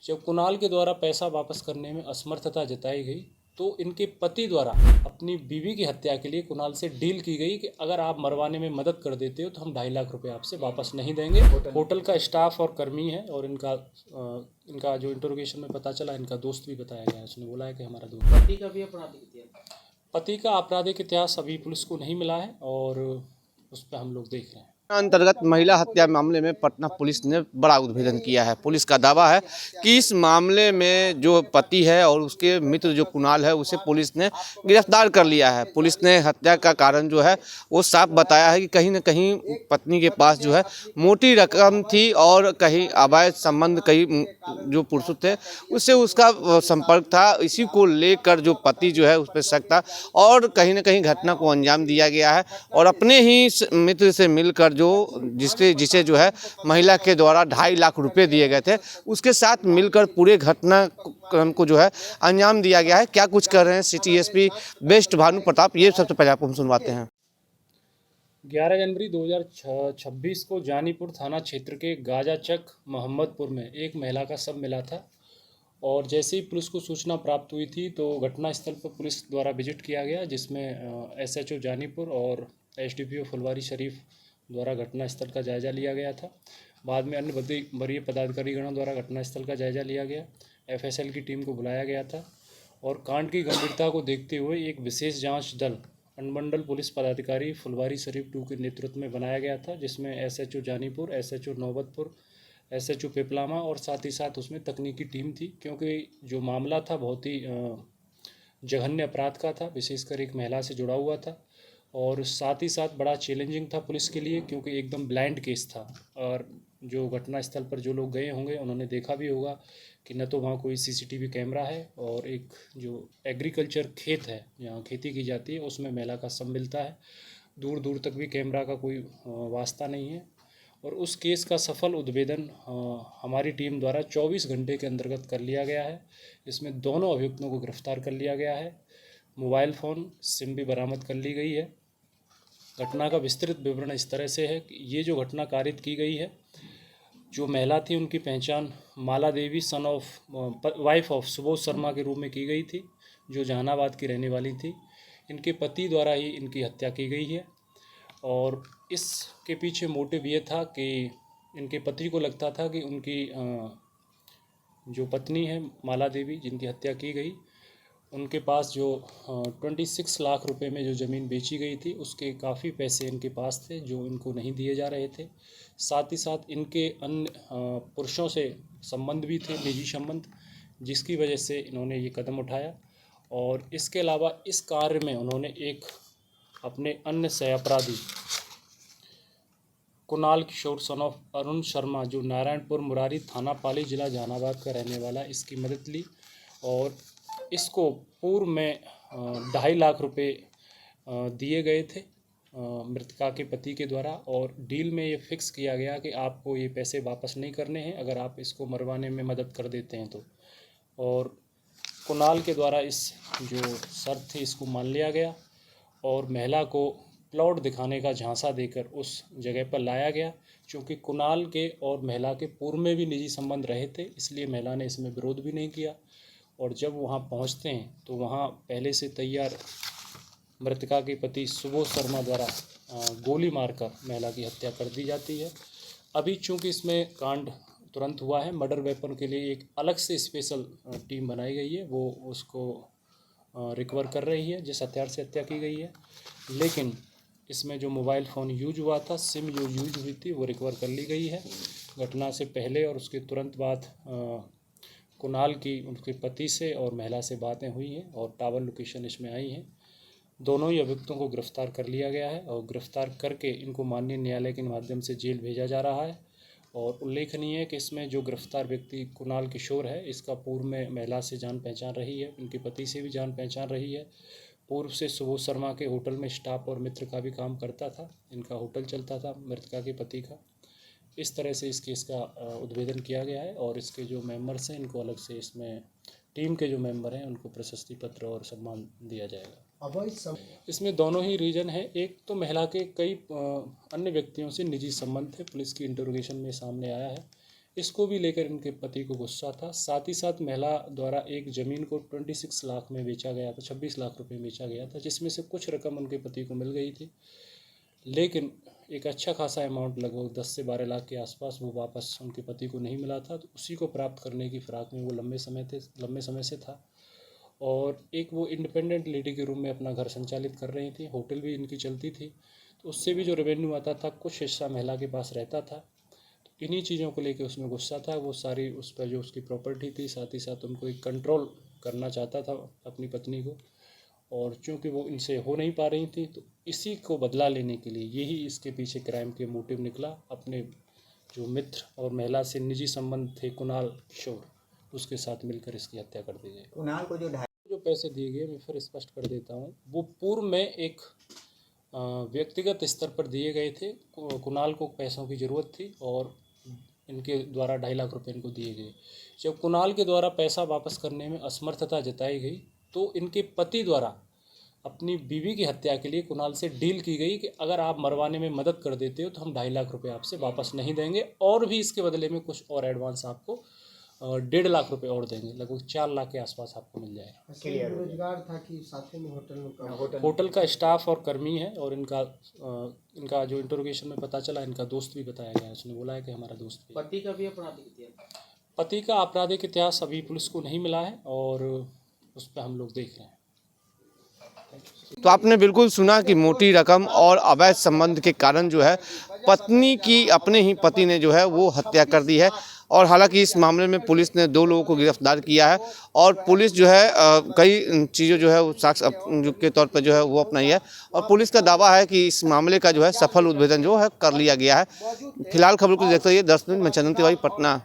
जब कुणाल के द्वारा पैसा वापस करने में असमर्थता जताई गई तो इनके पति द्वारा अपनी बीवी की हत्या के लिए कुणाल से डील की गई कि अगर आप मरवाने में मदद कर देते हो तो हम 2.5 लाख रुपए आपसे वापस नहीं देंगे। होटल का स्टाफ और कर्मी है और इनका जो इंटरोगेशन में पता चला, इनका दोस्त भी बताया गया, उसने बोला है कि हमारा दोस्त। पति का भी आपराधिक इतिहास? पति का आपराधिक इतिहास अभी पुलिस को नहीं मिला है और उस पर हम लोग देख रहे हैं। अंतर्गत महिला हत्या मामले में पटना पुलिस ने बड़ा उद्भेदन किया है। पुलिस का दावा है कि इस मामले में जो पति है और उसके मित्र जो कुणाल है उसे पुलिस ने गिरफ्तार कर लिया है। पुलिस ने हत्या का कारण जो है वो साफ बताया है कि कहीं न कहीं पत्नी के पास जो है मोटी रकम थी और कहीं अवैध संबंध कहीं जो पुरुष थे उससे उसका संपर्क था। इसी को लेकर जो पति जो है उस पर शक था और कहीं न कहीं घटना को अंजाम दिया गया है और अपने ही मित्र से मिलकर जो जिसे जो है महिला के द्वारा 2.5 लाख रुपए दिए गए थे उसके साथ मिलकर पूरे घटनाक्रम को जो है अंजाम दिया गया है। क्या कुछ कर रहे हैं city SP best Bhanu Pratap, ये सबसे पहले आपको हम सुनवाते हैं। 11 जनवरी 2026 को जानीपुर थाना क्षेत्र के गाजाचक मोहम्मदपुर में एक महिला का शव मिला था और जैसे ही पुलिस को सूचना प्राप्त हुई थी तो घटनास्थल पर पुलिस द्वारा विजिट किया गया, जिसमें एसएचओ जानीपुर और एसडीपीओ फुलवारी शरीफ द्वारा घटनास्थल का जायजा लिया गया था। बाद में अन्य वरीय पदाधिकारीगणों द्वारा घटनास्थल का जायजा लिया गया। एफएसएल की टीम को बुलाया गया था और कांड की गंभीरता को देखते हुए एक विशेष जांच दल अनुमंडल पुलिस पदाधिकारी फुलवारी शरीफ 2 के नेतृत्व में बनाया गया था, जिसमें SHO Janipur, SHO Naubatpur, SHO Piplama और साथ ही साथ उसमें तकनीकी टीम थी, क्योंकि जो मामला था बहुत ही जघन्य अपराध का था, विशेषकर एक महिला से जुड़ा हुआ था और साथ ही साथ बड़ा चैलेंजिंग था पुलिस के लिए, क्योंकि एकदम ब्लाइंड केस था। और जो घटनास्थल पर जो लोग गए होंगे उन्होंने देखा भी होगा कि न तो वहाँ कोई सीसीटीवी कैमरा है और एक जो एग्रीकल्चर खेत है जहाँ खेती की जाती है उसमें महिला का शव मिलता है। दूर दूर तक भी कैमरा का कोई वास्ता नहीं है और उस केस का सफल उद्भेदन हमारी टीम द्वारा 24 घंटे के अंतर्गत कर लिया गया है। इसमें दोनों अभियुक्तों को गिरफ्तार कर लिया गया है। मोबाइल फ़ोन, सिम भी बरामद कर ली गई है। घटना का विस्तृत विवरण इस तरह से है कि ये जो घटना कारित की गई है, जो महिला थी उनकी पहचान माला देवी वाइफ ऑफ सुबोध शर्मा के रूप में की गई थी, जो जहानाबाद की रहने वाली थी। इनके पति द्वारा ही इनकी हत्या की गई है और इसके पीछे मोटिव ये था कि इनके पति को लगता था कि उनकी जो पत्नी है माला देवी जिनकी हत्या की गई, उनके पास जो 26 लाख रुपए में जो ज़मीन बेची गई थी उसके काफ़ी पैसे इनके पास थे जो इनको नहीं दिए जा रहे थे। साथ ही साथ इनके अन्य पुरुषों से संबंध भी थे, निजी संबंध, जिसकी वजह से इन्होंने ये कदम उठाया। और इसके अलावा इस कार्य में उन्होंने एक अपने अन्य सहअपराधी कुणाल किशोर सन ऑफ अरुण शर्मा, जो नारायणपुर मुरारी थाना पाली जिला जहानाबाद का रहने वाला, इसकी मदद ली और इसको पूर्व में 2.5 लाख रुपए दिए गए थे मृतका के पति के द्वारा और डील में ये फिक्स किया गया कि आपको ये पैसे वापस नहीं करने हैं अगर आप इसको मरवाने में मदद कर देते हैं तो। और कुणाल के द्वारा इस जो शर्त थी इसको मान लिया गया और महिला को प्लॉट दिखाने का झांसा देकर उस जगह पर लाया गया। क्योंकि कुणाल के और महिला के पूर्व में भी निजी संबंध रहे थे, इसलिए महिला ने इसमें विरोध भी नहीं किया। और जब वहाँ पहुँचते हैं तो वहाँ पहले से तैयार मृतका के पति सुबोध शर्मा द्वारा गोली मारकर महिला की हत्या कर दी जाती है। अभी चूँकि इसमें कांड तुरंत हुआ है, मर्डर वेपन के लिए एक अलग से स्पेशल टीम बनाई गई है, वो उसको रिकवर कर रही है जिस हथियार से हत्या की गई है। लेकिन इसमें जो मोबाइल फ़ोन यूज हुआ था, सिम जो यूज हुई थी, वो रिकवर कर ली गई है। घटना से पहले और उसके तुरंत बाद कुणाल की उनके पति से और महिला से बातें हुई हैं और टावर लोकेशन इसमें आई हैं। दोनों ही अभियुक्तों को गिरफ्तार कर लिया गया है और गिरफ्तार करके इनको माननीय न्यायालय के माध्यम से जेल भेजा जा रहा है। और उल्लेखनीय है कि इसमें जो गिरफ्तार व्यक्ति कुणाल किशोर है, इसका पूर्व में महिला से जान पहचान रही है, उनके पति से भी जान पहचान रही है। पूर्व से सुबोध शर्मा के होटल में स्टाफ और मित्र का भी काम करता था, इनका होटल चलता था मृतका के पति का। इस तरह से इस केस का उद्भेदन किया गया है और इसके जो मेंबर्स हैं इनको अलग से, इसमें टीम के जो मेंबर हैं उनको प्रशस्ति पत्र और सम्मान दिया जाएगा। इसमें दोनों ही रीजन है। एक तो महिला के कई अन्य व्यक्तियों से निजी संबंध थे, पुलिस की इंटरोगेशन में सामने आया है। इसको भी लेकर इनके पति को गुस्सा था। साथ ही साथ महिला द्वारा एक ज़मीन को 26 लाख में बेचा गया था, 26 लाख रुपए में बेचा गया था, जिसमें से कुछ रकम उनके पति को मिल गई थी, लेकिन एक अच्छा खासा अमाउंट लगभग 10 से 12 लाख के आसपास वो वापस उनके पति को नहीं मिला था। तो उसी को प्राप्त करने की फिराक में वो लंबे समय से था। और एक वो इंडिपेंडेंट लेडी के रूम में अपना घर संचालित कर रही थी, होटल भी इनकी चलती थी, तो उससे भी जो रेवेन्यू आता था कुछ हिस्सा महिला के पास रहता था। तो इन्हीं चीज़ों को लेकर उसमें गुस्सा था। वो सारी उस पर जो उसकी प्रॉपर्टी थी, साथ ही साथ उनको एक कंट्रोल करना चाहता था अपनी पत्नी को, और चूंकि वो इनसे हो नहीं पा रही थी, तो इसी को बदला लेने के लिए यही इसके पीछे क्राइम के मोटिव निकला। अपने जो मित्र और महिला से निजी संबंध थे, कुणाल किशोर, उसके साथ मिलकर इसकी हत्या कर दी गई। कुणाल को जो पैसे दिए गए, मैं फिर स्पष्ट कर देता हूँ, वो पूर्व में एक व्यक्तिगत स्तर पर दिए गए थे। कुणाल को पैसों की ज़रूरत थी और इनके द्वारा 2.5 लाख रुपए इनको दिए गए। जब कुणाल के द्वारा पैसा वापस करने में असमर्थता जताई गई, तो इनके पति द्वारा अपनी बीवी की हत्या के लिए कुणाल से डील की गई कि अगर आप मरवाने में मदद कर देते हो तो हम 2.5 लाख रुपए आपसे वापस नहीं देंगे, और भी इसके बदले में कुछ और एडवांस आपको 1.5 लाख रुपए और देंगे, लगभग 4 लाख के आसपास आपको मिल जाएगा। रोजगार था कि साथ में होटल का स्टाफ और कर्मी है, और इनका जो इंटरोगेशन में पता चला, इनका दोस्त भी बताया गया है। उसने बोला है कि हमारा दोस्त भी। पति का भी आपराधिक इतिहास पति का आपराधिक इतिहास अभी पुलिस को नहीं मिला है, और उस पर हम लोग देख रहे हैं। तो आपने बिल्कुल सुना कि मोटी रकम और अवैध संबंध के कारण जो है पत्नी की, अपने ही पति ने जो है वो हत्या कर दी है। और हालांकि इस मामले में पुलिस ने 2 लोगों को गिरफ्तार किया है, और पुलिस जो है कई चीज़ों जो है वो साक्ष्य के तौर पर जो है वो अपनाई है, और पुलिस का दावा है कि इस मामले का जो है सफल उद्भेदन जो है कर लिया गया है। फिलहाल खबर को देखते रहिए 10 मिनट में, चंदन तिवारी, पटना।